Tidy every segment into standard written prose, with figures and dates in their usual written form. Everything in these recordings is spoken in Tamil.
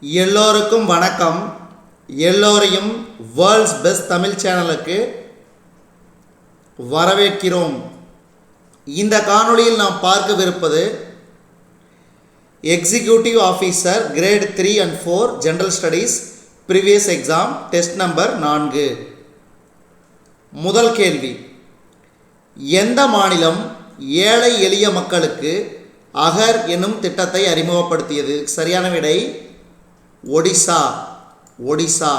எல்லோருக்கும் வணக்கம். எல்லோரையும் வேர்ல்ட்ஸ் பெஸ்ட் தமிழ் சேனலுக்கு வரவேற்கிறோம். இந்த காணொளியில் நாம் பார்க்கவிருப்பது executive officer grade 3 and 4 general studies previous exam test number 4. முதல் கேள்வி, எந்த மாநிலம் ஏழை எளிய மக்களுக்கு அகர் என்னும் திட்டத்தை அறிமுகப்படுத்தியது? சரியான விடை ஒடிசா. ஒடிசா.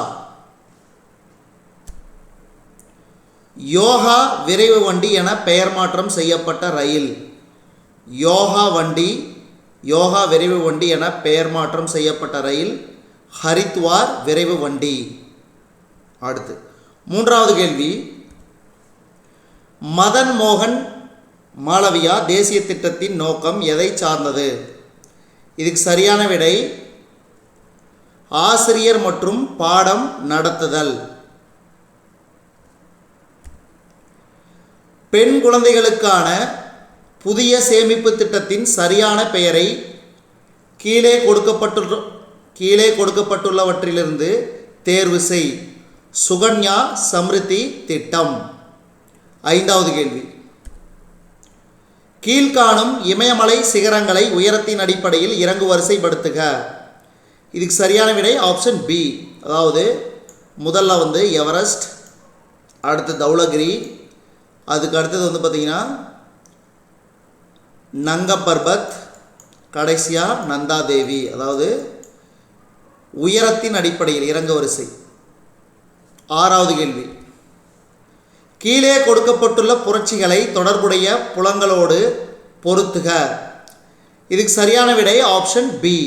யோகா விரைவு வண்டி என பெயர் மாற்றம் செய்யப்பட்ட ரயில். யோகா விரைவு வண்டி என பெயர் மாற்றம் செய்யப்பட்ட ரயில் ஹரித்வார் விரைவு வண்டி. அடுத்து மூன்றாவது கேள்வி, மதன் மோகன் மாளவியா தேசிய திட்டத்தின் நோக்கம் எதை சார்ந்தது? இதுக்கு சரியான விடை ஆசிரியர் மற்றும் பாடம் நடத்துதல். பெண் குழந்தைகளுக்கான புதிய சேமிப்பு திட்டத்தின் சரியான பெயரை கீழே கொடுக்கப்பட்டுள்ளவற்றிலிருந்து தேர்வு செய். சுகன்யா சம்ருத்தி திட்டம். ஐந்தாவது கேள்வி, கீழ்காணும் இமயமலை சிகரங்களை உயரத்தின் அடிப்படையில் இறங்கு வரிசைப்படுத்துக. இதுக்கு சரியான விடை ஆப்ஷன் பி. அதாவது முதல்ல எவரெஸ்ட், அடுத்து தௌலகிரி, அதுக்கு அடுத்தது பார்த்திங்கன்னா நங்க பர்பத், கடைசியாக நந்தாதேவி. அதாவது உயரத்தின் அடிப்படையில் இறங்கு வரிசை. ஆறாவது கேள்வி, கீழே கொடுக்கப்பட்டுள்ள புரட்சிகளை தொடர்புடைய புலங்களோடு பொருத்துக. இதுக்கு சரியான விடை ஆப்ஷன் பி.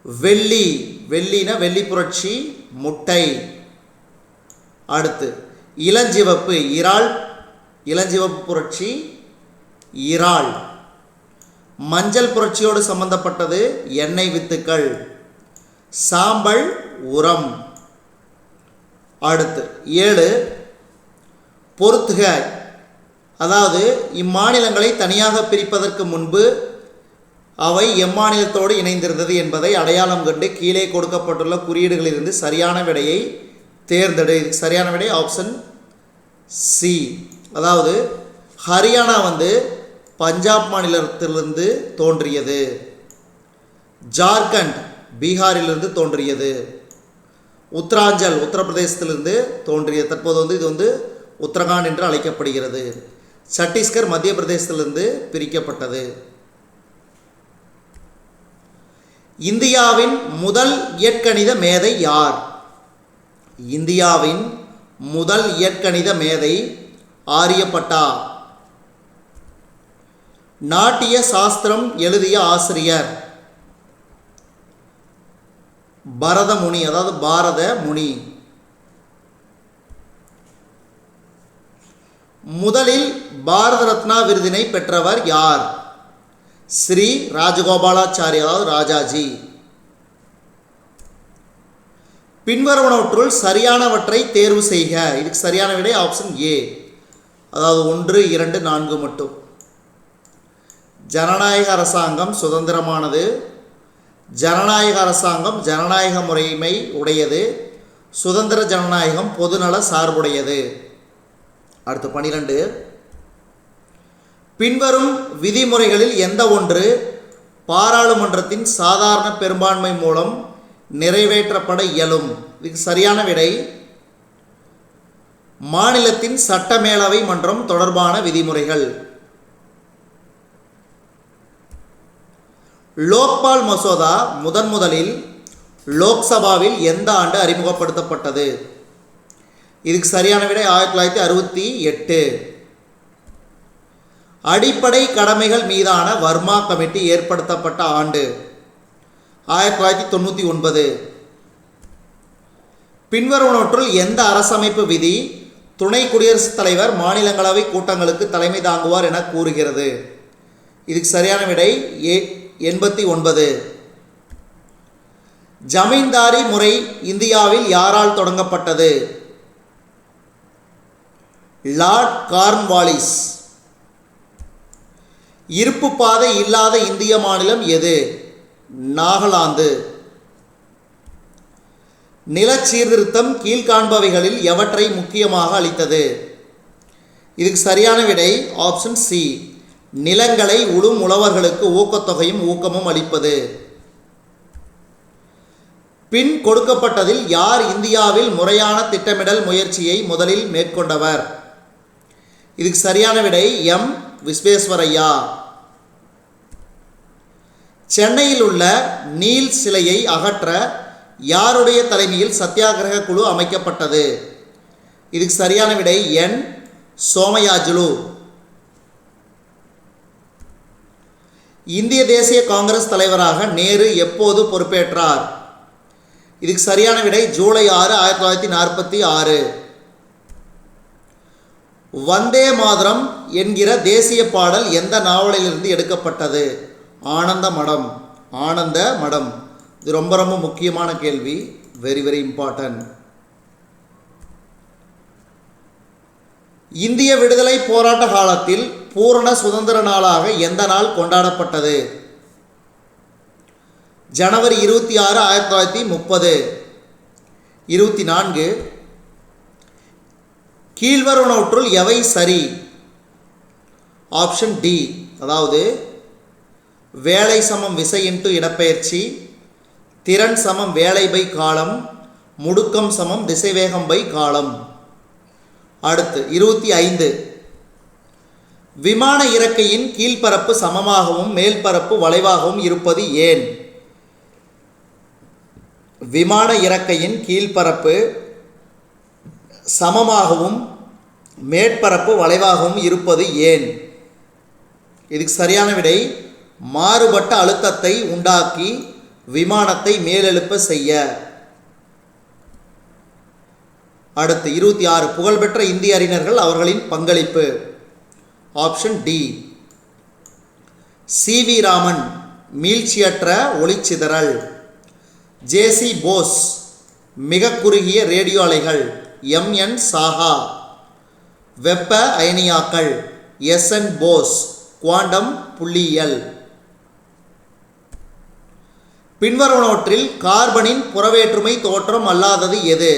வெள்ளி புரட்சி முட்டை. அடுத்து இளஞ்சிவப்பு இளஞ்சிவப்பு புரட்சி இறால். மஞ்சள் புரட்சியோடு சம்பந்தப்பட்டது எண்ணெய் வித்துக்கள். சாம்பல் உரம். அடுத்து 7 பொருத்துக. அதாவது இம்மாநிலங்களை தனியாக பிரிப்பதற்கு முன்பு அவை எம்மாநிலத்தோடு இணைந்திருந்தது என்பதை அடையாளம் கண்டு கீழே கொடுக்கப்பட்டுள்ள குறியீடுகளிலிருந்து சரியான விடையை தேர்ந்தெடு. சரியான விடை ஆப்ஷன் சி. அதாவது ஹரியானா பஞ்சாப் மாநிலத்திலிருந்து தோன்றியது. ஜார்க்கண்ட் பீகாரிலிருந்து தோன்றியது. உத்தராஞ்சல் உத்தரப்பிரதேசத்திலிருந்து தோன்றியது. தற்போது இது உத்தரகாண்ட் என்று அழைக்கப்படுகிறது. சத்தீஸ்கர் மத்திய பிரதேசத்திலிருந்து பிரிக்கப்பட்டது. இந்தியாவின் முதல் இயற்கணித மேதை யார்? இந்தியாவின் முதல் இயற்கணித மேதை ஆரியப்பட்டா. நாட்டிய சாஸ்திரம் எழுதிய ஆசிரியர் பரதமுனி. அதாவது பாரத முனி. முதலில் பாரத ரத்னா விருதினை பெற்றவர் யார்? ஸ்ரீ ராஜகோபாலாச்சாரி. அதாவது ராஜாஜி. பின்வருவனவற்றுள் சரியானவற்றை தேர்வு செய்க. இதுக்கு சரியான விடை ஆப்ஷன் ஏ. அதாவது 1, 2, 4 மட்டும். ஜனநாயக அரசாங்கம் சுதந்திரமானது. ஜனநாயக அரசாங்கம் ஜனநாயக முறைமை உடையது. சுதந்திர ஜனநாயகம் பொதுநல சார்புடையது. அடுத்து 12, பின்வரும் விதிமுறைகளில் எந்த ஒன்று பாராளுமன்றத்தின் சாதாரண பெரும்பான்மை மூலம் நிறைவேற்றப்பட இயலும்? இதுக்கு சரியான விடை மாநிலத்தின் சட்டமேலவை மன்றம் தொடர்பான விதிமுறைகள். லோக்பால் மசோதா முதலில் லோக்சபாவில் எந்த ஆண்டு அறிமுகப்படுத்தப்பட்டது? இதுக்கு சரியான விடை 1968. அடிப்படை கடமைகள் மீதான வர்மா கமிட்டி ஏற்படுத்தப்பட்ட ஆண்டு 1999. பின்வருவனவற்றுள் எந்த அரசமைப்பு விதி துணை குடியரசுத் தலைவர் மாநிலங்களவை கூட்டங்களுக்கு தலைமை தாங்குவார் என கூறுகிறது? இதுக்கு சரியான விடை 89. ஜமீன்தாரி முறை இந்தியாவில் யாரால் தொடங்கப்பட்டது? Lord Cornwallis. இருப்பு பாதை இல்லாத இந்திய மாநிலம் எது? நாகாலாந்து. நில சீர்திருத்தம் கீழ்காண்பவைகளில் எவற்றை முக்கியமாக அளித்தது? இதுக்கு சரியான விடை ஆப்ஷன் சி, நிலங்களை உழும் உழவர்களுக்கு ஊக்கத்தொகையும் ஊக்கமும் அளிப்பது. பின் கொடுக்கப்பட்டதில் யார் இந்தியாவில் முறையான திட்டமிடல் முயற்சியை முதலில் மேற்கொண்டவர்? இதுக்கு சரியான விடை எம் விஸ்வேஸ்வரய்யா. சென்னையில் உள்ள நீல் சிலையை அகற்ற யாருடைய தலைமையில் சத்தியாகிரக குழு அமைக்கப்பட்டது? இதுக்கு சரியான விடை என் சோமயாஜுலு. இந்திய தேசிய காங்கிரஸ் தலைவராக நேரு எப்போது பொறுப்பேற்றார்? இதுக்கு சரியான விடை ஜூலை 6, 1946. வந்தே மாதரம் என்கிற தேசிய பாடல் எந்த நாவலிலிருந்து எடுக்கப்பட்டது? ஆனந்த மடம். ஆனந்த மடம். இது ரொம்ப ரொம்ப முக்கியமான கேள்வி, வெரி வெரி இம்பார்ட்டன்ட். இந்திய விடுதலை போராட்ட காலத்தில் பூரண சுதந்திர நாளாக எந்த நாள் கொண்டாடப்பட்டது? ஜனவரி 26, 1930. 24. கீழ்வருவனவற்றுள் எவை சரி? ஆப்ஷன் டி, அதாவது வேலை சமம் விசை இன்டு இடப்பெயர்ச்சி, திறன் சமம் வேலை பை காலம், முடுக்கம் சமம் திசைவேகம் பை காலம். அடுத்து 25. விமான இறக்கையின் கீழ்ப்பரப்பு சமமாகவும் மேல்பரப்பு வளைவாகவும் இருப்பது ஏன்? விமான இறக்கையின் கீழ்ப்பரப்பு சமமாகவும் மேற்பரப்பு வளைவாகவும் இருப்பது ஏன்? இதுக்கு சரியான விடை மாறுபட்ட அழுத்தத்தை உண்டாக்கி விமானத்தை மேலெழுப்ப செய்ய. அடுத்து 26. புகழ்பெற்ற இந்திய அறிஞர்கள் அவர்களின் பங்களிப்பு. Option D, C V. ராமன் மீள்ச்சியற்ற ஒளிச்சிதறல், ஜே.சி. போஸ் மிக குறுகிய ரேடியோ அலைகள், எம்.என். சாஹா வெப்ப அயனியாக்கல், எஸ்.என். போஸ் குவாண்டம் புள்ளியியல். பின்வருவனவற்றில் கார்பனின் புறவேற்றுமை தோற்றம் அல்லாதது எது?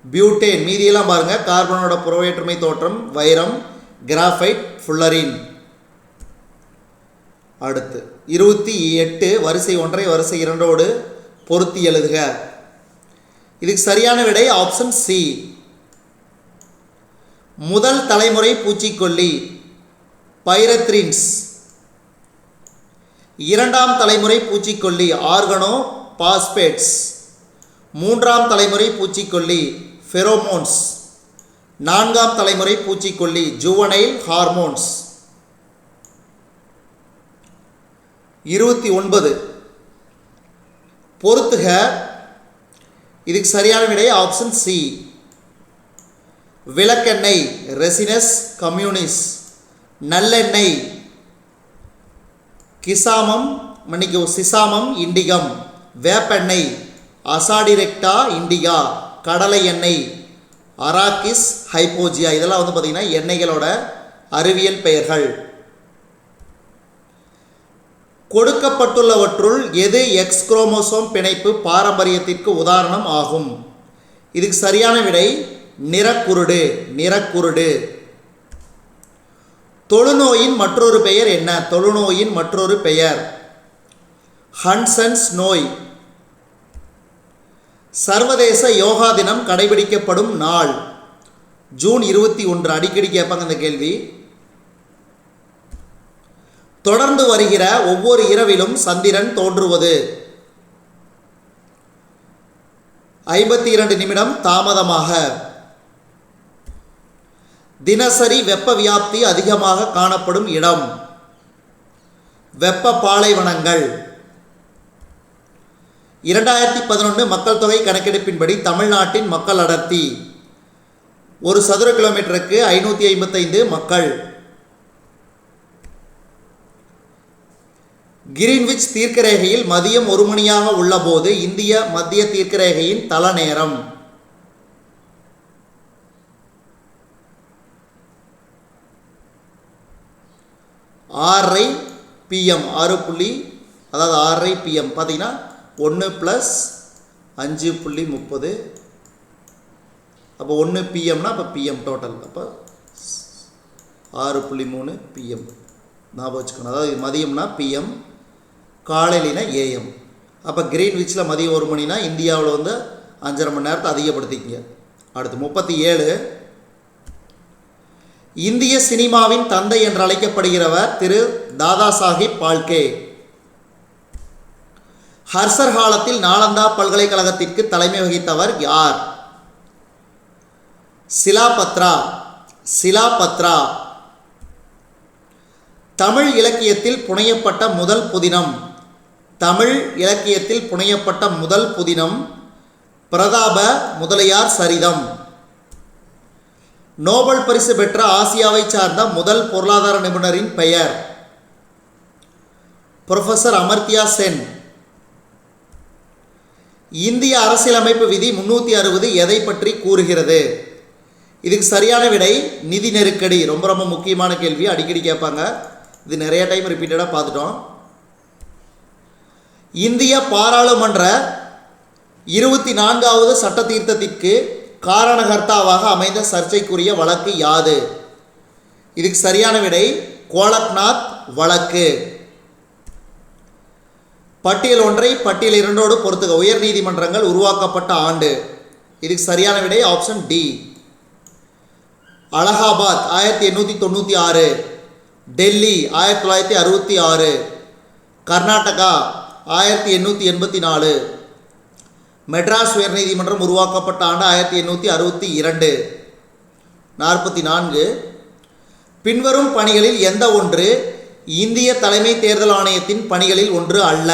பியூட்டேன். மீதியெல்லாம் பாருங்க. கார்பனோட புறவேற்றுமை தோற்றம் வைரம், கிராஃபைட், ஃபுல்லரின். அடுத்து 28. வரிசை 1 வரிசை 2 பொருத்தி எழுதுக. இதுக்கு சரியான விடை ஆப்ஷன் சி, முதல் தலைமுறை பூச்சிக்கொல்லி பைரத்ரின்ஸ். இரண்டாம் தலைமுறை பூச்சிக்கொல்லி ஆர்கனோ பாஸ்பேட்ஸ். மூன்றாம் தலைமுறை பூச்சிக்கொல்லி ஃபெரோமோன்ஸ். நான்காம் தலைமுறை பூச்சிக்கொல்லி ஜுவனைல் ஹார்மோன்ஸ். 29. பொறுத்துக. இதுக்கு சரியான விடை ஆப்ஷன் சி, விளக்கெண்ணெய் ரெசினஸ் கம்யூனிஸ், நல்லெண்ணெய் சிசாமம் இண்டிகம், வேப்பெண்ணெய் அசாடிரெக்டா இண்டிகா, கடலை எண்ணெய் அராக்கிஸ் ஹைப்போஜியா. இதெல்லாம் பார்த்தீங்கன்னா எண்ணெய்களோட அறிவியல் பெயர்கள். கொடுக்கப்பட்டுள்ளவற்றுள் எது எக்ஸ் குரோமோசோம் பிணைப்பு பாரம்பரியத்திற்கு உதாரணம் ஆகும்? இதுக்கு சரியான விடை நிறக்குருடு. நிறக்குருடு. தொழுநோயின் மற்றொரு பெயர் என்ன? தொழுநோயின் மற்றொரு பெயர் ஹன்சன்ஸ் நோய். சர்வதேச யோகா தினம் கடைபிடிக்கப்படும் நாள் ஜூன் 21. அடிக்கடி கேட்பாங்க இந்த கேள்வி. தொடர்ந்து வருகிற ஒவ்வொரு இரவிலும் சந்திரன் தோன்றுவது 52 நிமிடம் தாமதமாக. தினசரி வெப்ப வியாப்தி அதிகமாக காணப்படும் இடம் வெப்ப பாலைவனங்கள். 2011 மக்கள் தொகை கணக்கெடுப்பின்படி தமிழ்நாட்டின் மக்கள் அடர்த்தி ஒரு சதுர கிலோமீட்டருக்கு 555 மக்கள். கிரீன்விச் தீர்க்கரேகையில் மதியம் 1 மணியாக உள்ளபோது இந்திய மத்திய தீர்க்கரேகையின் தல நேரம் 6:30 PM. 6 புள்ளி, அதாவது 6:30 PM பார்த்தீங்கன்னா 1 + 5.30. அப்போ 1 பிஎம்னா அப்போ பிஎம் டோட்டல். அப்போ 6.3 பிஎம் ஞாபகம் வச்சுக்கணும். அதாவது மதியம்னா பிஎம், காலையிலனா ஏஎம். அப்போ கிரீன்விச்சில் மதியம் 1 மணினா இந்தியாவில் வந்து 5.5 மணி நேரத்தை அதிகப்படுத்திக்கிங்க. அடுத்து 37. இந்திய சினிமாவின் தந்தை என்று அழைக்கப்படுகிறவர் திரு தாதா சாஹிப் பால்கே. ஹர்ஷர் காலத்தில் நாலந்தா பல்கலைக்கழகத்திற்கு தலைமை வகித்தவர் யார்? சிலாபத்ரா. தமிழ் இலக்கியத்தில் புனையப்பட்ட முதல் புதினம் பிரதாப முதலியார் சரிதம். நோபல் பரிசு பெற்ற ஆசியாவை சார்ந்த முதல் பொருளாதார நிபுணரின் பெயர்? புரொஃபசர் அமர்த்தியா சென். இந்திய அரசியலமைப்பு விதி 360 எதை பற்றி கூறுகிறது? இதுக்கு சரியான விடை நிதி நெருக்கடி. ரொம்ப ரொம்ப முக்கியமான கேள்வி, அடிக்கடி கேட்பாங்க. இது நிறைய டைம் ரிப்பீட்டடாக பார்த்துட்டோம். இந்திய பாராளுமன்ற 24வது சட்ட தீர்த்தத்திற்கு காரணகர்த்தாவாக அமைந்த சர்ச்சைக்குரிய வழக்கு யாது? இதுக்கு சரியான விடை கோலக்நாத் வழக்கு. பட்டியல் 1 பட்டியல் 2 பொறுத்துக. உயர் நீதிமன்றங்கள் உருவாக்கப்பட்ட ஆண்டு. இதுக்கு சரியான விடை ஆப்ஷன் டி. அலகாபாத் 1896, டெல்லி 1966, கர்நாடகா 1884. மெட்ராஸ் உயர்நீதிமன்றம் உருவாக்கப்பட்ட ஆண்டு 1862. 44. பின்வரும் பணிகளில் எந்த ஒன்று இந்திய தலைமை தேர்தல் ஆணையத்தின் பணிகளில் ஒன்று அல்ல?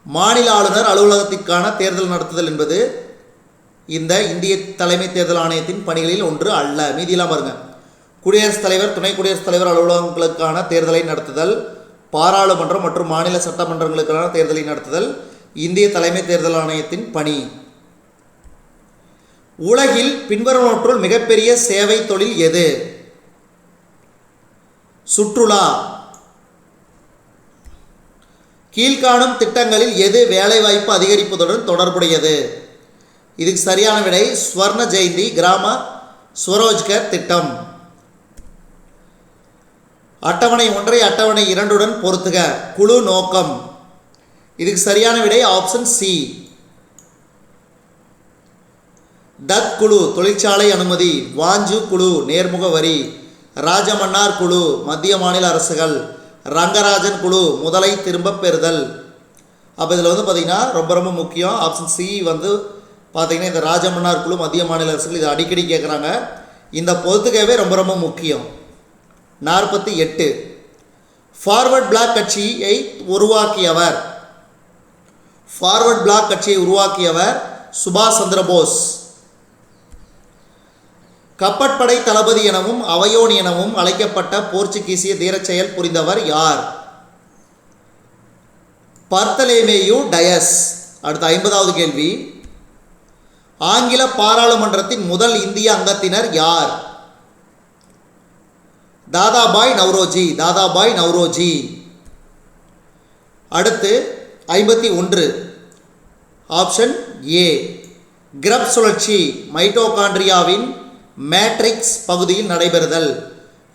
மாநில ஆளுநர் அலுவலகத்திற்கான தேர்தல் நடத்துதல் என்பது இந்த இந்திய தலைமை தேர்தல் ஆணையத்தின் பணிகளில் ஒன்று அல்ல. மீதியெல்லாம் பாருங்க. குடியரசுத் தலைவர், துணை குடியரசுத் தலைவர் அலுவலகங்களுக்கான தேர்தலை நடத்துதல், பாராளுமன்றம் மற்றும் மாநில சட்டமன்றங்களுக்கான தேர்தலை நடத்துதல் இந்திய தலைமை தேர்தல் ஆணையத்தின் பணி. உலகில் பின்வருவனவற்றுள் மிகப்பெரிய சேவை தொழில் எது? சுற்றுலா. கீழ்காணும் திட்டங்களில் எது வேலைவாய்ப்பு அதிகரிப்பதுடன் தொடர்புடையது? இதுக்கு சரியான விடை ஸ்வர்ண ஜெயந்தி கிராம ஸ்வரோஜ்கர் திட்டம். அட்டவணை 1 அட்டவணை 2 பொறுத்துக. குழு நோக்கம். இதுக்கு சரியான விடை ஆப்ஷன் சி. தத் குழு தொழிற்சாலை அனுமதி, வாஞ்சு குழு நேர்முக வரி, ராஜமன்னார் குழு மத்திய மாநில அரசுகள், ரங்கராஜன் குழு முதலை திரும்பப் பெறுதல். அப்போ இதில் வந்து பார்த்திங்கன்னா ரொம்ப ரொம்ப முக்கியம் ஆப்ஷன் சி வந்து பார்த்திங்கன்னா இந்த ராஜமன்னார் குழு மத்திய மாநில அரசுகள். இது அடிக்கடி கேட்குறாங்க. இந்த பொறுத்துக்கவே ரொம்ப ரொம்ப முக்கியம். 48. ஃபார்வர்ட் பிளாக் கட்சியை உருவாக்கியவர் சுபாஷ் சந்திர போஸ். கப்பற்படை தளபதி எனவும் அவையோன் எனவும் அழைக்கப்பட்ட போர்ச்சுகீசிய தீரச் செயல் புரிந்தவர் யார்? பர்த்தலேமேயு டயஸ். அடுத்த 50வது கேள்வி. ஆங்கில பாராளுமன்றத்தின் முதல் இந்திய அங்கத்தினர் யார்? தாதாபாய் நவ்ரோஜி. அடுத்து 51. Option A. கிரப் சுழற்சி மைட்டோகாண்ட்ரியாவின் மேட்ரிக்ஸ் பகுதியில் நடைபெறுதல்.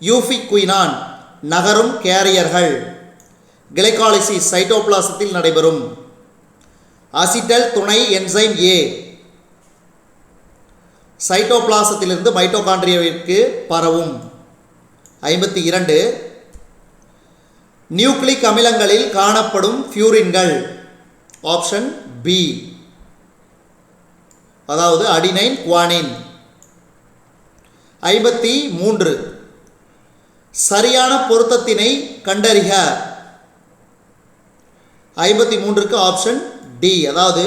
யூபிக்வினான் நகரும் கேரியர்கள். கிளைகாலிசிஸ் சைட்டோபிளாசத்தில் நடைபெறும். அசிட்டல் துணை என்சைம் ஏ சைட்டோபிளாசத்திலிருந்து மைட்டோகாண்ட்ரியாவிற்கு பரவும். 52. நியூக்ளிக் அமிலங்களில் காணப்படும் பியூரின்கள். ஆப்ஷன் பி, அதாவது அடினைன் குவானின். 53. சரியான பொருத்தத்தினை கண்டறிக. 53க்கு ஆப்ஷன் டி, அதாவது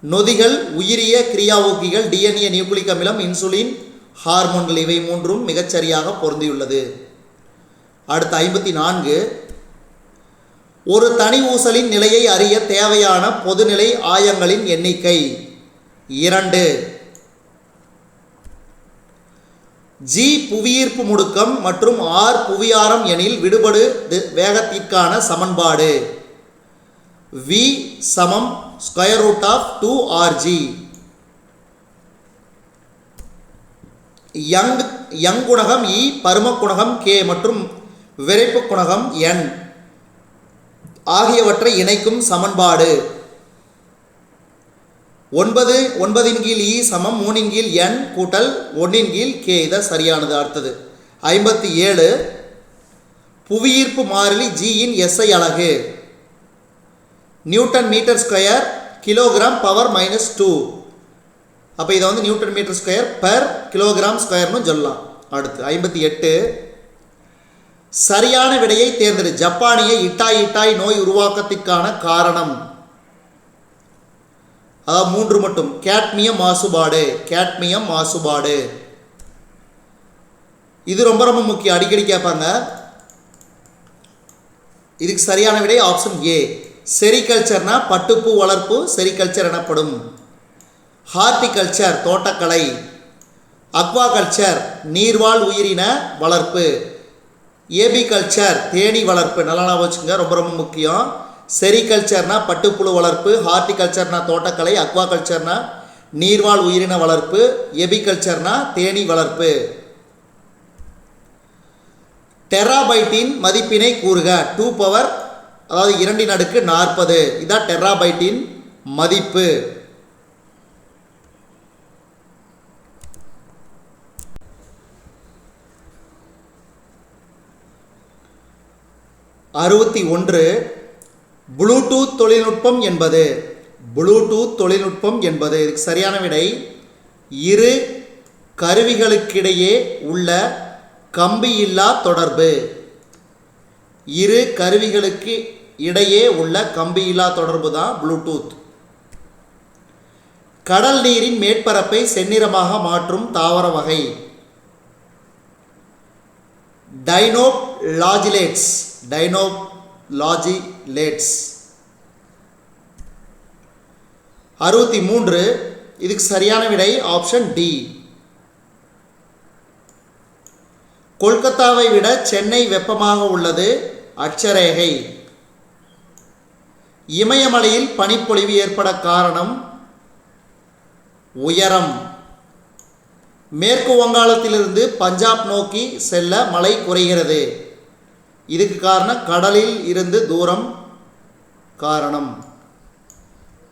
நொதிகள், உயிரிய கிரியாவூக்கிகள், டிஎன்ஏ, நியூக்ளிக் அமிலம், இன்சுலின், ஹார்மோன்கள் இவை மூன்றும் மிகச்சரியாக பொருந்தியுள்ளது. அடுத்த 54. ஒரு தனி ஊசலின் நிலையை அறிய தேவையான பொதுநிலை ஆயங்களின் எண்ணிக்கை 2. ஜி புவியீர்ப்பு முடுக்கம் மற்றும் ஆர் புவியாரம் எனில் விடுபடு வேகத்திற்கான சமன்பாடு. V = square root of 2rg. Young குணகம் E, பரும குணகம் K மற்றும் விறைப்பு குணகம் N ஆகியவற்றை இணைக்கும் சமன்பாடு 9 கீழ் E சமம் 3 கீழ் N கூட்டல் 1 கீழ் K. இதான் சரியானது. அடுத்தது 57 புவியீர்ப்பு மாறிலி G இன் SI அலகு newton metre square kilogram power -2. அப்போ இதை வந்து newton metre square per kilogram ஸ்கொயர்னு சொல்லலாம். அடுத்து 58 சரியான விடையை தேர்ந்தெடு. ஜப்பானிய இட்டாய் நோய் உருவாக்கத்திற்கான காரணம், அதாவது 3 மட்டும். கேட்மியம் மாசுபாடு. இது ரொம்ப ரொம்ப முக்கியம், அடிக்கடி கேட்பாங்க. இதுக்கு சரியான விடை ஆப்ஷன் ஏ. செரிகல்ச்சர்னா பட்டுப்பூ வளர்ப்பு செரிகல்ச்சர் எனப்படும். ஹார்டிகல்ச்சர் தோட்டக்கலை. அக்வாகல்ச்சர் நீர்வாழ் உயிரின வளர்ப்பு. ஏபிகல்ச்சர் தேனீ வளர்ப்பு. நல்லா வச்சுங்க, ரொம்ப ரொம்ப முக்கியம். செரிகல்ச்சர்னா பட்டுப்புழு வளர்ப்பு, ஹார்டிகல்ச்சர்னா தோட்டக்கலை, அக்வாகல்ச்சர்னா நீர்வாழ் உயிரின வளர்ப்பு, எபிகல்ச்சர்னா தேனீ வளர்ப்பு. டெராபைட்டின் மதிப்பினை கூறுக. 2 பவர் அதாவது 2⁻40. இதான் டெராபைட்டின் மதிப்பு. ப்ளூடூத் தொழில்நுட்பம் என்பது. இதுக்கு சரியான விடை இரு கருவிகளுக்கிடையே உள்ள கம்பியில்லா தொடர்பு. தான் ப்ளூடூத். கடல் நீரின் மேற்பரப்பை செந்நிறமாக மாற்றும் தாவர வகை. டைனோப்லாஜிலேட்ஸ். 63 இதுக்கு சரியான விடை ஆப்ஷன் டி. கொல்கத்தாவை விட சென்னை வெப்பமாக உள்ளது. அட்சரேகை. இமயமலையில் பனிப்பொழிவு ஏற்பட காரணம் உயரம். மேற்கு வங்காளத்திலிருந்து பஞ்சாப் நோக்கி செல்ல மழை குறைகிறது. இதுக்கு காரணம் கடலில் இருந்து தூரம் காரணம்.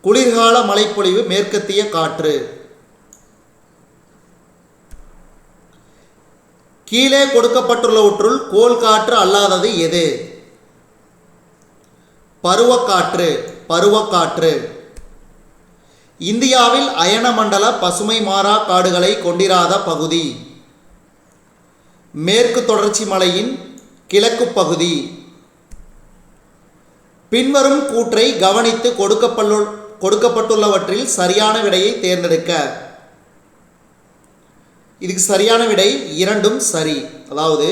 குளிர்கால மழைப்பொழிவு மேற்கத்திய காற்று. கீழே கொடுக்கப்பட்டுள்ளவற்றுள் கோள் காற்று அல்லாதது எது? பருவக்காற்று. இந்தியாவில் அயனமண்டல பசுமை மாறா காடுகளை கொண்டிராத பகுதி. மேற்கு தொடர்ச்சி மலையின் கிழக்கு பகுதி. பின்வரும் கூற்றை கவனித்து கொடுக்கப்பட்டுள்ளவற்றில் சரியான விடையை தேர்ந்தெடுக்க. இதுக்கு சரியான விடை இரண்டும் சரி. அதாவது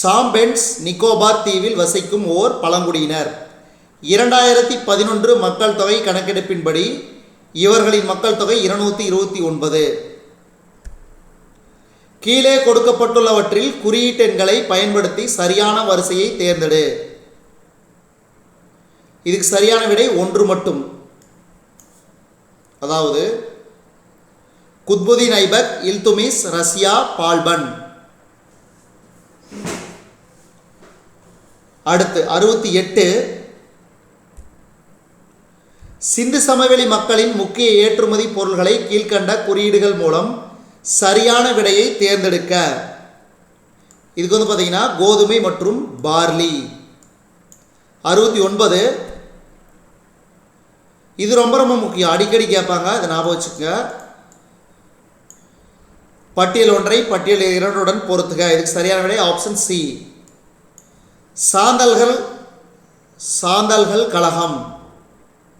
சாம்பென்ஸ் நிக்கோபார் தீவில் வசிக்கும் ஓர் பழங்குடியினர். 2011 மக்கள் தொகை கணக்கெடுப்பின்படி இவர்களின் மக்கள் தொகை 229. கீழே கொடுக்கப்பட்டுள்ளவற்றில் குறியீட்டெண்களை பயன்படுத்தி சரியான வரிசையை தேர்ந்தெடு. இதுக்கு சரியான விடை 1 மட்டும். அதாவது குத்புதீன் ஐபக், இல்துமிஸ், ரஷ்யா, பால்பன். அடுத்து 68 சிந்து சமவெளி மக்களின் முக்கிய ஏற்றுமதி பொருள்களை கீழ்கண்ட குறியீடுகள் மூலம் சரியான விடையை தேர்ந்தெடுக்க. இதுக்கு வந்து பார்த்தீங்கன்னா கோதுமை மற்றும் பார்லி. 69 இது ரொம்ப ரொம்ப முக்கியம், அடிக்கடி கேட்பாங்க, அதை ஞாபகம் வச்சுக்கோங்க. பட்டியல் 1 பட்டியல் 2 பொறுத்துக. இதுக்கு சரியான விடை ஆப்ஷன் சி. சாந்தல்கள் கழகம்.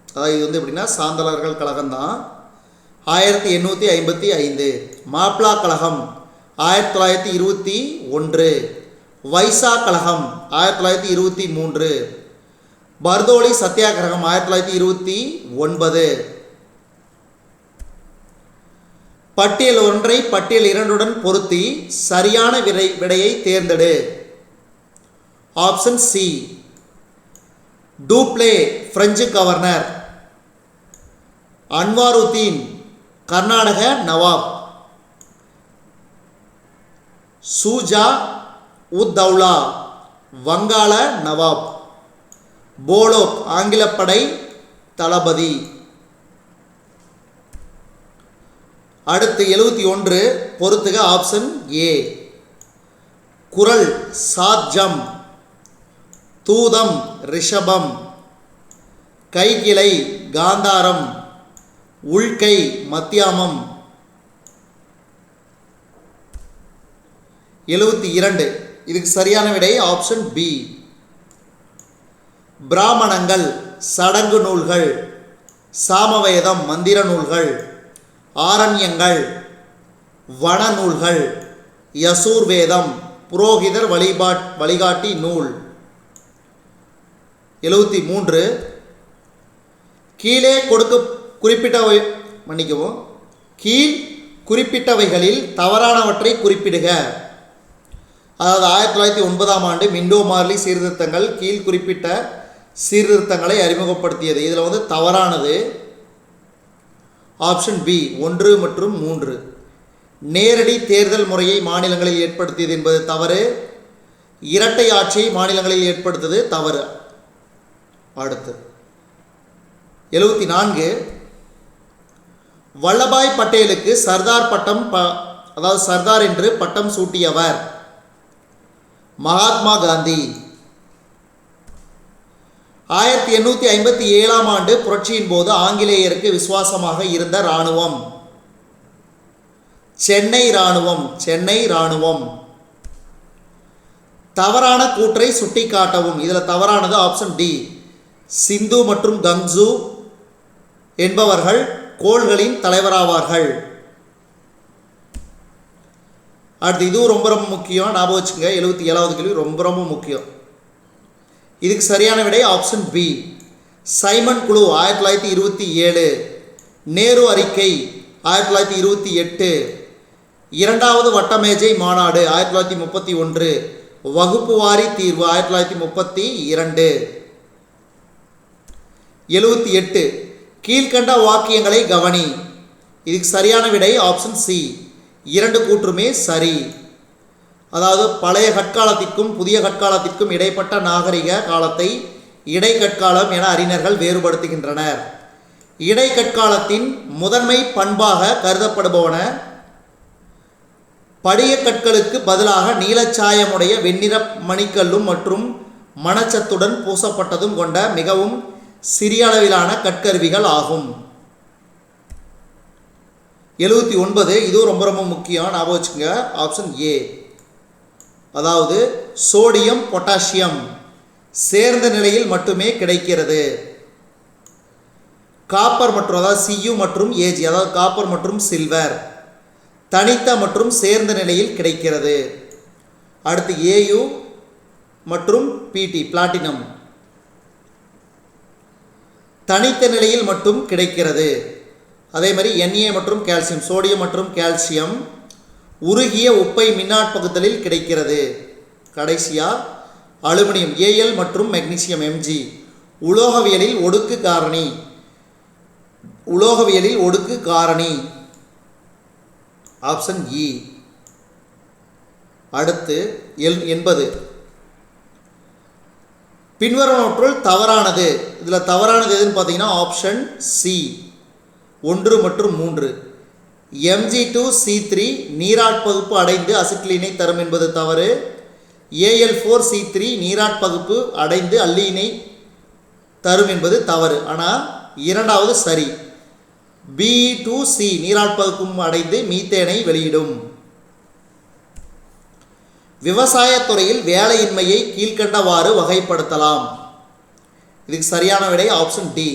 அதாவது இது வந்து எப்படின்னா சாந்தலர்கள் கழகம் தான் 1855. மாப்ளா கழகம் 1921. வைசா கழகம் 1923. பர்தோலி சத்தியாகிரகம் 1929. பட்டியல் 1 பட்டியல் 2 பொருத்தி சரியான விடையை தேர்ந்தெடு. Option C. Dupleix French governor Anwaruddin Karnataka nawab. Shuja ud Daula வங்காள நவாப். போலோக் ஆங்கிலப்படை தளபதி. அடுத்து 71 பொறுத்துக ஆப்ஷன் ஏ. குரல் சாத்ஜம், தூதம் ரிஷபம், கைகிளை காந்தாரம், உள்கை மத்தியாமம். 72 இதுக்கு சரியான விடை ஆப்ஷன் பி. பிராமணங்கள் சடங்கு நூல்கள், சாமவேதம் மந்திர நூல்கள், ஆரண்யங்கள் வன நூல்கள், யசூர்வேதம் புரோகிதர் வழிகாட்டி நூல். 73 கீழே கீழ் குறிப்பிட்டவைகளில் தவறானவற்றை குறிப்பிடுக. அதாவது 1909ஆம் ஆண்டு மிண்டோ மார்லி சீர்திருத்தங்கள் கீழ் குறிப்பிட்ட சீர்திருத்தங்களை அறிமுகப்படுத்தியது. இதில் தவறானது ஆப்ஷன் பி 1 மற்றும் 3. நேரடி தேர்தல் முறையை மாநிலங்களில் ஏற்படுத்தியது என்பது தவறு. இரட்டை ஆட்சியை மாநிலங்களில் ஏற்படுத்தது தவறு. அடுத்து 74 வல்லபாய் பட்டேலுக்கு சர்தார் பட்டம் அதாவது சர்தார் என்று பட்டம் சூட்டியவர் மகாத்மா காந்தி. 1857ஆம் ஆண்டு புரட்சியின் போது ஆங்கிலேயருக்கு விசுவாசமாக இருந்த இராணுவம் சென்னை இராணுவம். சென்னை இராணுவம். தவறான கூற்றை சுட்டிக்காட்டவும். இதில் தவறானது ஆப்ஷன் டி. சிந்து மற்றும் கங்ஸு என்பவர்கள் கோள்களின் தலைவராவார்கள். அடுத்து இதுவும் ரொம்ப ரொம்ப முக்கியம், ஞாபகம் வச்சுங்க. 77வது கேள்வி ரொம்ப ரொம்ப முக்கியம். இதுக்கு சரியான விடை ஆப்ஷன் பி. சைமன் குழு 1927, நேரு அறிக்கை 1928, இரண்டாவது வட்டமேஜை மாநாடு 1931, வகுப்பு வாரி தீர்வு 1932. 78 கீழ்கண்ட வாக்கியங்களை கவனி. இதுக்கு சரியான விடை ஆப்ஷன் சி. 2 கூற்றுமே சரி. அதாவது பழைய கற்காலத்திற்கும் புதிய கற்காலத்திற்கும் இடைப்பட்ட நாகரிக காலத்தை இடைக்கற்காலம் என அறிஞர்கள் வேறுபடுத்துகின்றனர். இடைக்கற்காலத்தின் முதன்மை பண்பாக கருதப்படுபவன படிகக்கற்களுக்கு பதிலாக நீலச்சாயமுடைய வெண்ணிற மணிக்கல்லும் மற்றும் மணச்சத்துடன் பூசப்பட்டதும் கொண்ட மிகவும் சிறிய அளவிலான கற்கருவிகள் ஆகும். 79 இதுவும் ரொம்ப ரொம்ப முக்கியம், ஞாபகம் வச்சுங்க. Option A. அதாவது சோடியம் பொட்டாசியம் சேர்ந்த நிலையில் மட்டுமே கிடைக்கிறது. காப்பர் மற்றும் அதாவது சியு மற்றும் ஏஜி அதாவது காப்பர் மற்றும் சில்வர் தனித்த மற்றும் சேர்ந்த நிலையில் கிடைக்கிறது. அடுத்து ஏயு மற்றும் பிடி பிளாட்டினம் தனித்த நிலையில் மட்டும் கிடைக்கிறது. அதே மாதிரி Na மற்றும் கால்சியம் சோடியம் மற்றும் கால்சியம் உருகிய உப்பை மின்னாற்பகுத்தலில் கிடைக்கிறது. கடைசியா அலுமினியம் Al மற்றும் மெக்னீசியம் Mg உலோகவியலில் ஒடுக்கு காரணி ஆப்ஷன் இ. அடுத்து 80 பின்வருவனவற்றுள் தவறானது. இதில் தவறானது எதுன்னு பார்த்தீங்கன்னா ஆப்ஷன் சி 1 மற்றும் 3. Mg2C3 நீராட்பகுப்பு அடைந்து அசிட்டிலீனை தரும் என்பது தவறு. Al4C3 நீராட்பகுப்பு அடைந்து அல்லீனை தரும் என்பது தவறு. ஆனால் இரண்டாவது சரி. Be2C நீராட்பகுப்பும் அடைந்து மீத்தேனை வெளியிடும். விவசாயத்துறையில் வேலையின்மையை கீழ்கண்டவாறு வகைப்படுத்தலாம். இதுக்கு சரியான விடை ஆப்ஷன் டி.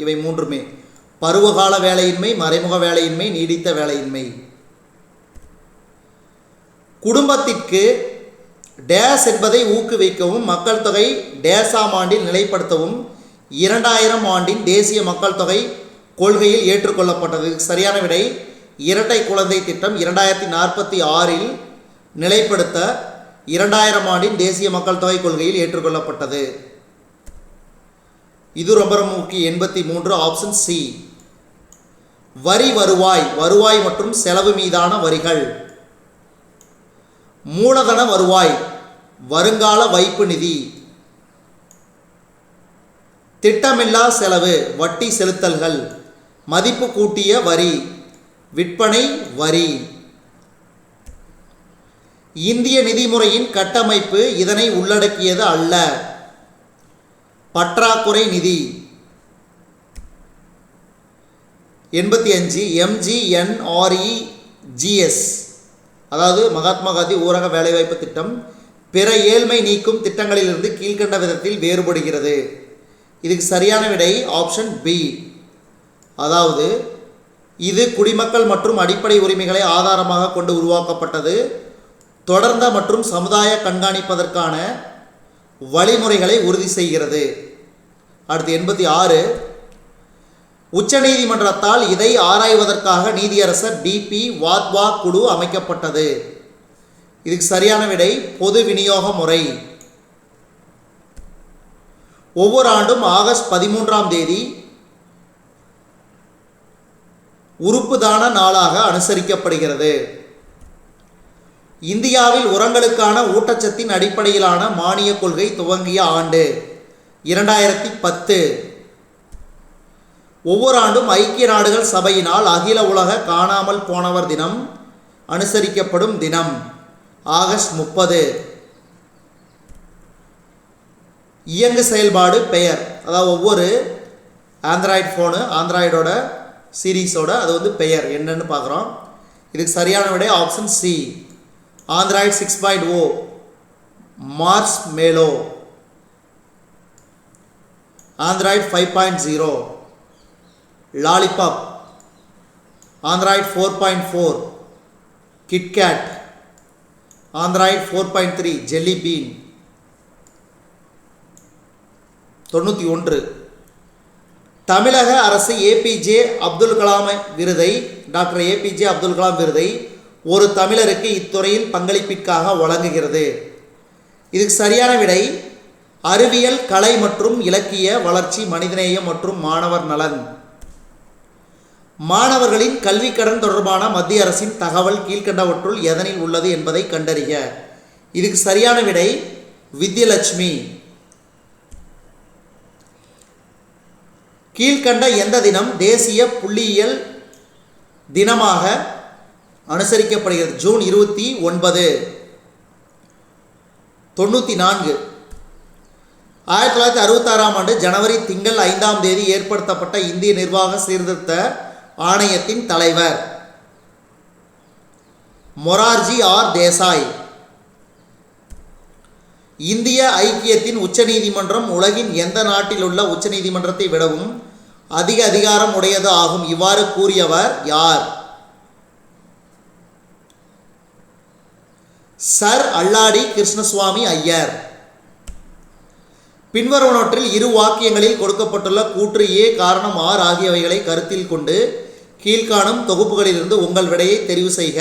இவை மூன்றுமே பருவகால வேலையின்மை, மறைமுக வேலையின்மை, நீடித்த வேலையின்மை. குடும்பத்திற்கு டேஸ் என்பதை ஊக்குவிக்கவும் மக்கள் தொகை டேஸாம் ஆண்டில் நிலைப்படுத்தவும் 2000 ஆண்டின் தேசிய மக்கள் தொகை கொள்கையில் ஏற்றுக்கொள்ளப்பட்டது. சரியான விடை இரட்டை குழந்தை திட்டம் 2046இல் நிலைப்படுத்த 2000 ஆண்டின் தேசிய மக்கள் தொகை கொள்கையில் ஏற்றுக்கொள்ளப்பட்டது. இது ரொம்ப முக்கிய 83 ஆப்ஷன் சி. வரி வருவாய், வருவாய் மற்றும் செலவு மீதான வரிகள். மூலதன வருவாய், வருங்கால வைப்பு நிதி. திட்டமில்லா செலவு, வட்டி செலுத்தல்கள். மதிப்பு கூட்டிய வரி, விற்பனை வரி. இந்திய நிதிமுறையின் கட்டமைப்பு இதனை உள்ளடக்கியது அல்ல. பற்றாக்குறை நிதி. 85 MGNREGS, அதாவது மகாத்மா காந்தி ஊரக வேலைவாய்ப்பு திட்டம் பிற ஏழ்மை நீக்கும் திட்டங்களிலிருந்து கீழ்கண்ட விதத்தில் வேறுபடுகிறது. இதுக்கு சரியான விடை ஆப்ஷன் பி. அதாவது இது குடிமக்கள் மற்றும் அடிப்படை உரிமைகளை ஆதாரமாக கொண்டு உருவாக்கப்பட்டது. தொடர்ந்த மற்றும் சமுதாய கண்காணிப்பதற்கான வழிமுறைகளை உறுதி செய்கிறது. அடுத்து 86 உச்சநீதிமன்றத்தால் இதை ஆராய்வதற்காக நீதியரசர் டிபி வாத்வா குழு அமைக்கப்பட்டது. இதுக்கு சரியான விடை பொது விநியோக முறை. ஒவ்வொரு ஆண்டும் ஆகஸ்ட் 13ஆம் தேதி உறுப்பு தான நாளாக அனுசரிக்கப்படுகிறது. இந்தியாவில் உரங்களுக்கான ஊட்டச்சத்தின் அடிப்படையிலான மானிய கொள்கை துவங்கிய ஆண்டு 2010. ஒவ்வொரு ஆண்டும் ஐக்கிய நாடுகள் சபையினால் அகில உலக காணாமல் போனவர் தினம் அனுசரிக்கப்படும் தினம் ஆகஸ்ட் 30. இயங்கு செயல்பாடு பெயர், அதாவது ஒவ்வொரு ஆண்ட்ராய்டு ஃபோனு ஆண்ட்ராய்டோட சீரீஸோட அது பெயர் என்னன்னு பார்க்குறோம். இதுக்கு சரியான விடை option C. Android 6.0 marshmallow. Android 5.0 lollipop. Android 4.4 KitKat. Android 4.3 jelly bean. 91 தமிழக அரசு ஏபிஜே அப்துல் கலாம் விருதை, டாக்டர் ஏபிஜே அப்துல் கலாம் விருதை ஒரு தமிழருக்கு இத்துறையில் பங்களிப்பிற்காக வழங்குகிறது. இதுக்கு சரியான விடை அறிவியல், கலை மற்றும் இலக்கிய வளர்ச்சி, மனிதநேயம் மற்றும் மாணவர் நலன். மாணவர்களின் கல்வி கடன் தொடர்பான மத்திய அரசின் தகவல் கீழ்கண்டவற்றுள் எதனில் உள்ளது என்பதை கண்டறிக. இதுக்கு சரியான விடை வித்யலட்சுமி. கீழ்கண்ட எந்த தினம் தேசிய புள்ளியியல் தினமாக அனுசரிக்கப்படுகிறது? ஜூன் 29. 94 1966ஆம் ஆண்டு ஜனவரி திங்கள் 5ஆம் தேதி ஏற்படுத்தப்பட்ட இந்திய நிர்வாக சீர்திருத்த ஆணையத்தின் தலைவர் மொரார்ஜி ஆர் தேசாய். இந்திய ஐக்கியத்தின் உச்சநீதிமன்றம் உலகின் எந்த நாட்டில் உள்ள உச்சநீதிமன்றத்தை விடவும் அதிக அதிகாரம் உடையது ஆகும். இவ்வாறு கூறியவர் யார்? சர் அல்லாடி கிருஷ்ணசுவாமி ஐயர். பின்வருவனவற்றில் இரு வாக்கியங்களில் கொடுக்கப்பட்டுள்ள கூற்று ஏ, காரணம் ஆர் ஆகியவைகளை கருத்தில் கொண்டு கீழ்காணும் தொகுப்புகளிலிருந்து உங்கள் விடையை தெரிவு செய்க.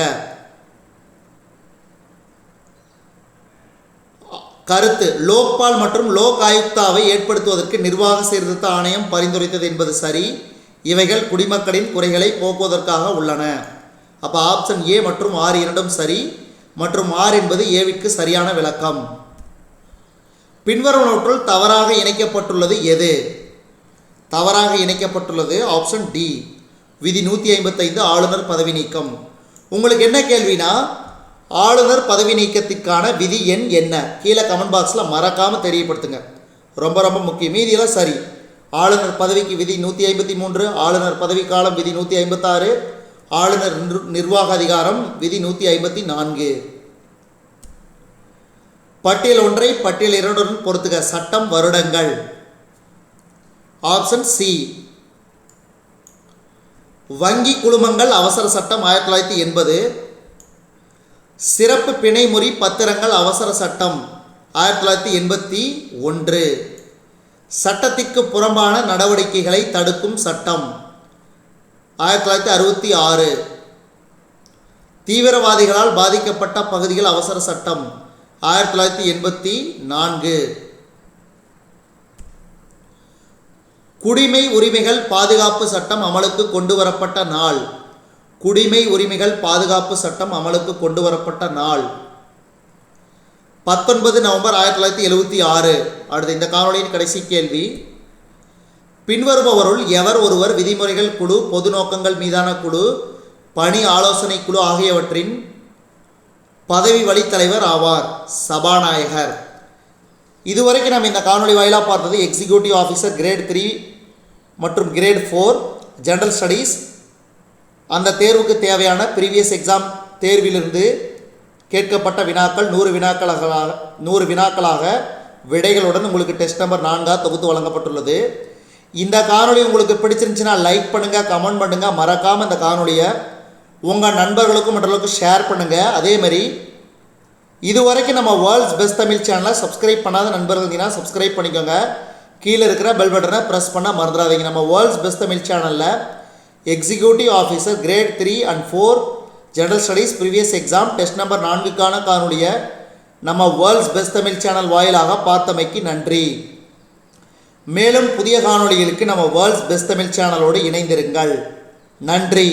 கருத்து லோக்பால் மற்றும் லோக் ஆயுக்தாவை ஏற்படுத்துவதற்கு நிர்வாக சீர்திருத்த ஆணையம் பரிந்துரைத்தது என்பது சரி. இவைகள் குடிமக்களின் குறைகளை போக்குவதற்காக உள்ளன. அப்போ ஆப்ஷன் ஏ மற்றும் ஆர் இரண்டும் சரி மற்றும் ஆர் என்பது ஏவிற்கு சரியான விளக்கம். பின்வருவனவற்றுள் தவறாக இணைக்கப்பட்டுள்ளது எது? தவறாக இணைக்கப்பட்டுள்ளது ஆப்ஷன் டி, விதி 155 ஆளுநர் பதவி நீக்கம். உங்களுக்கு என்ன கேள்வினா, ஆளுநர் பதவி நீக்கத்திற்கான விதி எண் என்ன? கீழே கமெண்ட் பாக்ஸில் மறக்காமல் தெரியப்படுத்துங்க, ரொம்ப ரொம்ப முக்கியம். மீதியெல்லாம் சரி. ஆளுநர் பதவிக்கு விதி 153, ஆளுநர் பதவி காலம் விதி 156, ஆளுநர் நிர்வாக அதிகாரம் விதி 154. பட்டியல் ஒன்றை பட்டியல் இரண்டுடன் பொறுத்துக. சட்டம் வருடங்கள். Option C. வங்கி குழுமங்கள் அவசர சட்டம் 1980. சிறப்பு பிணைமுறி பத்திரங்கள் அவசர சட்டம் 1981. சட்டத்திற்கு புறம்பான நடவடிக்கைகளை தடுக்கும் சட்டம் 1966. தீவிரவாதிகளால் பாதிக்கப்பட்ட பகுதிகள் அவசர சட்டம் 1984. குடிமை உரிமைகள் பாதுகாப்பு சட்டம் அமலுக்கு கொண்டு வரப்பட்ட நாள். குடிமை உரிமைகள் பாதுகாப்பு சட்டம் அமலுக்கு கொண்டு வரப்பட்ட நாள் 19 நவம்பர் 1976. அடுத்து இந்த காணொளியின் கடைசி கேள்வி, பின்வருபவருள் எவர் ஒருவர் விதிமுறைகள் குழு, பொது நோக்கங்கள் மீதான குழு, பணி ஆலோசனை குழு ஆகியவற்றின் பதவி வழித்தலைவர் ஆவார்? சபாநாயகர். இதுவரைக்கும் நம்ம இந்த காணொளி வாயிலாக பார்த்தது எக்ஸிக்யூட்டிவ் ஆஃபீஸர் கிரேட் 3 மற்றும் கிரேட் 4 ஜெனரல் ஸ்டடீஸ். அந்த தேர்வுக்கு தேவையான ப்ரீவியஸ் எக்ஸாம் தேர்விலிருந்து கேட்கப்பட்ட வினாக்கள் 100 வினாக்களாக விடைகளுடன் உங்களுக்கு டெஸ்ட் நம்பர் 4 தொகுத்து வழங்கப்பட்டுள்ளது. இந்த காணொளி உங்களுக்கு பிடிச்சிருந்துச்சுன்னா லைக் பண்ணுங்கள், கமெண்ட் பண்ணுங்கள், மறக்காமல் இந்த காணொளியை உங்கள் நண்பர்களுக்கும் மற்றவர்களுக்கும் ஷேர் பண்ணுங்கள். அதேமாதிரி இதுவரைக்கும் நம்ம வேர்ல்ட்ஸ் பெஸ்ட் தமிழ் சேனலை சப்ஸ்கிரைப் பண்ணாத நண்பர்கள் இருந்தீங்கன்னா சப்ஸ்கிரைப் பண்ணிக்கோங்க. கீழே இருக்கிற பெல் பட்டனை ப்ரெஸ் பண்ண மறந்துடாதீங்க. நம்ம வேர்ல்ட்ஸ் பெஸ்ட் தமிழ் சேனலில் executive officer grade 3 and 4 general studies previous exam test number 4க்கான காணொளியை நம்ம வேர்ல்ட்ஸ் பெஸ்ட் தமிழ் சேனல் வாயிலாக பார்த்தமைக்கு நன்றி. மேலும் புதிய காணொளிகளுக்கு நம்ம வேர்ல்ட்ஸ் பெஸ்ட் தமிழ் சேனலோடு இணைந்திருங்கள். நன்றி.